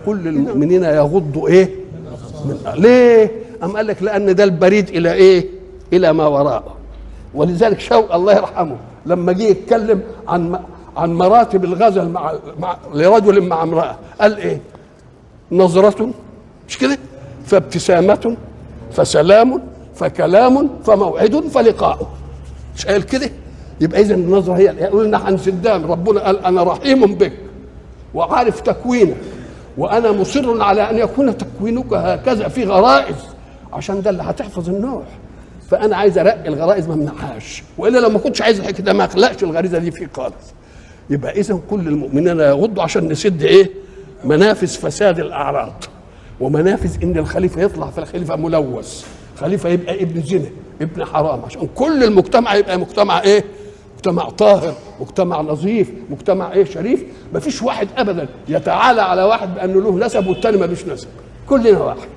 كل المؤمنين يغضوا ايه ليه؟ أم قال لك لأن ده البريد إلى ايه؟ إلى ما وراءه. ولذلك شوقي الله يرحمه لما جه يتكلم عن مراتب الغزل لرجل مع امرأة قال ايه؟ نظرة، مش كده؟ فابتسامة، فسلام، فكلام، فموعد، فلقاء. مش قال كده؟ يبقى إذن النظرة هي قلنا عن سدام ربنا قال أنا رحيم بك وعارف تكوينك وانا مصر على ان يكون تكوينك هكذا في غرائز عشان ده اللي هتحفظ النوع. فانا عايز ارقي الغرائز ما امنعهاش، والا لو ما كنتش عايز الحكي ده ما اخلقش الغريزه دي فيه خالص. يبقى اذا كل المؤمنين يغضوا عشان نسد ايه؟ منافذ فساد الاعراض ومنافذ ان الخليفه يطلع في الخليفه ملوث، خليفه يبقى ابن زنا ابن حرام، عشان كل المجتمع يبقى مجتمع ايه؟ مجتمع طاهر، مجتمع نظيف، مجتمع ايه؟ شريف. ما فيش واحد ابدا يتعالى على واحد بانه له نسب والتاني ما لوش نسب، كلنا واحد.